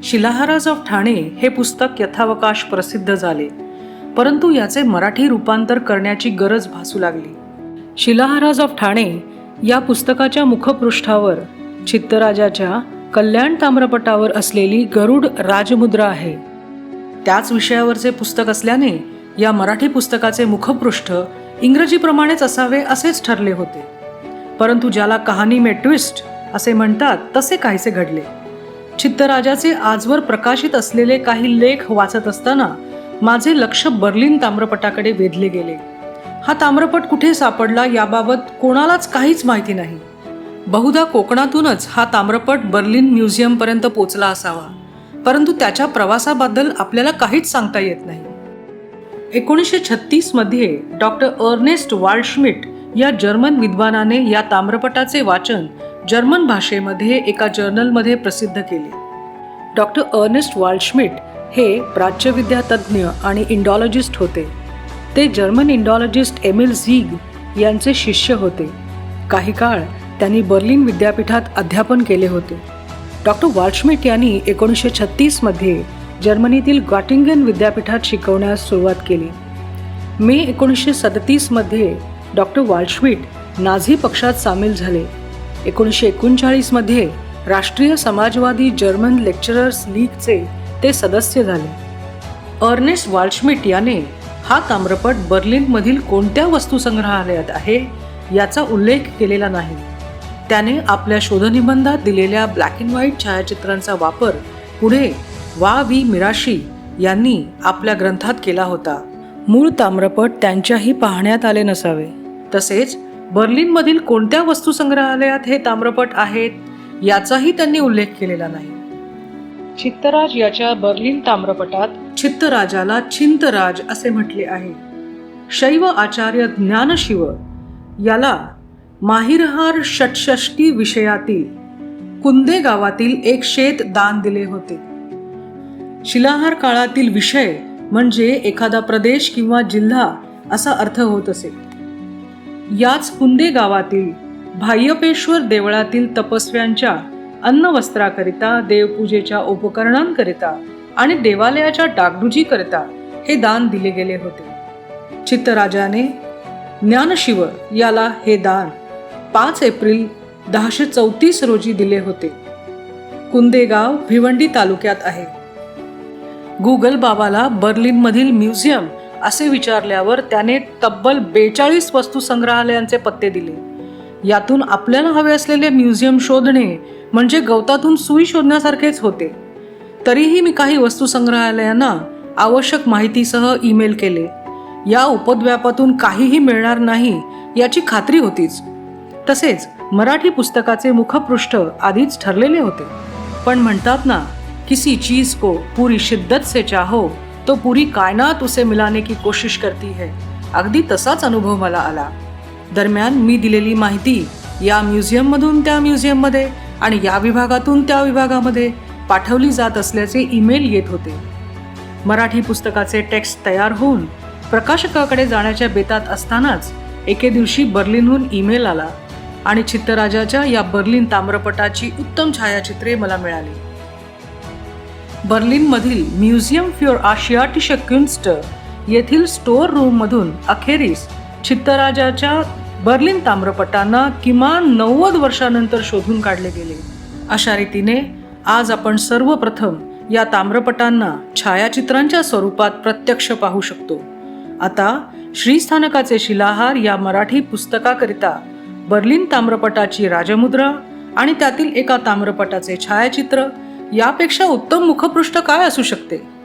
शिलाहाराज of Thane हे पुस्तक यथावकाश प्रसिद्ध झाले, परंतु याचे मराठी रूपांतर करण्याची गरज भासू लागली. शिलाहाराज ऑफ ठाणे या पुस्तकाच्या मुखपृष्ठावर चित्तराजाच्या कल्याण ताम्रपटावर असलेली गरुड राजमुद्रा आहे. त्याच विषयावरचे पुस्तक असल्याने या मराठी पुस्तकाचे मुखपृष्ठ इंग्रजीप्रमाणेच असावे असेच ठरले होते. परंतु ज्याला कहाणी में ट्विस्ट असे म्हणतात तसे काहीसे घडले. चित्तराजाचे आजवर प्रकाशित असलेले काही लेख वाचत असताना माझे लक्ष बर्लिन ताम्रपटाकडे वेधले गेले. हा ताम्रपट कुठे सापडला याबाबत कोणालाच काहीच माहिती नाही. बहुधा कोकणातूनच हा ताम्रपट बर्लिन म्युझियमपर्यंत पोचला असावा, परंतु त्याच्या प्रवासाबद्दल आपल्याला काहीच सांगता येत नाही. 1936 मध्ये डॉक्टर अर्नेस्ट वाल्डश्मिट या जर्मन विद्वानाने या ताम्रपटाचे वाचन जर्मन भाषेमध्ये एका जर्नलमध्ये प्रसिद्ध केले. डॉक्टर अर्नेस्ट वाल्डश्मिट हे प्राच्यविद्या तज्ज्ञ आणि इंडॉलॉजिस्ट होते. ते जर्मन इंडॉलॉजिस्ट एमिल झीग यांचे शिष्य होते. काही काळ त्यांनी बर्लिन विद्यापीठात अध्यापन केले होते. डॉक्टर वाल्डश्मिट यांनी 1936 मध्ये जर्मनीतील गॉटिंगन विद्यापीठात शिकवण्यास सुरुवात केली. मे 1937 मध्ये डॉक्टर वाल्डश्मिट नाझी पक्षात सामील झाले. 1939 मध्ये राष्ट्रीय समाजवादी जर्मन लेक्चरर्स लीगचे ते सदस्य झाले. अर्नेस्ट वाल्डश्मिट याने हा ताम्रपट बर्लिनमधील कोणत्या वस्तुसंग्रहालयात आहे याचा उल्लेख केलेला नाही. त्याने आपल्या शोधनिबंधात दिलेल्या ब्लॅक अँड व्हाईट छायाचित्रांचा वापर पुढे वा वी मिराशी यांनी आपल्या ग्रंथात केला होता. मूळ ताम्रपट त्यांच्याही पाहण्यात आले नसावे. तसेच बर्लिनमधील कोणत्या वस्तुसंग्रहालयात हे ताम्रपट आहेत याचाही त्यांनी उल्लेख केलेला नाही. चित्तराज याच्या बर्लिन ताम्रपटात चित्तराजाला चिंतराज असे म्हटले आहे. शैव आचार्य ज्ञानशिव याला माहिरहार षटषष्टी विषयातील कुंदे गावातील एक शेत दान दिले होते. शिलाहार काळातील विषय म्हणजे एखादा प्रदेश किंवा जिल्हा असा अर्थ होत असे. याच कुंदे गावातील भाय्यपेश्वर देवळातील तपस्व्यांच्या अन्नवस्त्राकरिता, देवपूजेच्या उपकरणांकरिता आणि देवालयाच्या डागडुजीकरिता हे दान दिले गेले होते. चित्तराजाने ज्ञानशिव याला हे दान 5 एप्रिल 1034 रोजी दिले होते. कुंदे गाव भिवंडी तालुक्यात आहे. गुगल बाबाला बर्लिनमधील म्युझियम असे विचारल्यावर त्याने तब्बल 42 वस्तुसंग्रहालयांचे पत्ते दिले. यातून आपल्याला हवे असलेले म्युझियम शोधणे म्हणजे गवतातून सुई शोधण्यासारखेच होते. तरीही मी काही वस्तुसंग्रहालयांना आवश्यक माहितीसह ईमेल केले. या उपद्व्यापातून काहीही मिळणार नाही याची खात्री होतीच. तसेच मराठी पुस्तकाचे मुखपृष्ठ आधीच ठरलेले होते. पण म्हणतात ना, किसी चीज को पूरी शिद्दत से चाहो तो पूरी कायनात उसे मिलाने की कोशिश करती है. अगदी तसाच अनुभव मला आला. दरम्यान मी दिलेली माहिती या म्युझियममधून त्या म्युझियममध्ये आणि या विभागातून त्या विभागामध्ये पाठवली जात असल्याचे ईमेल येत होते. मराठी पुस्तकाचे टेक्स्ट तयार होऊन प्रकाशकाकडे जाण्याच्या बेतात असतानाच एके दिवशी बर्लिनहून ईमेल आला आणि चित्तराजाच्या या बर्लिन ताम्रपटाची उत्तम छायाचित्रे मला मिळाली. बर्लिनमधील म्युझियम फॉर आशियाटिशे कुन्स्ट येथील स्टोअर रूममधून अखेरीस चित्तराजाच्या बर्लिन ताम्रपटांना किमान 90 वर्षानंतर शोधून काढले गेले. अशा रीतीने आज आपण सर्वप्रथम या ताम्रपटांना छायाचित्रांच्या स्वरूपात प्रत्यक्ष पाहू शकतो. आता श्रीस्थानकाचे शिलाहार या मराठी पुस्तकाकरिता बर्लिन ताम्रपटाची राजमुद्रा आणि त्यातील एका ताम्रपटाचे छायाचित्र यापेक्षा उत्तम मुखपृष्ठ काय असू शकते.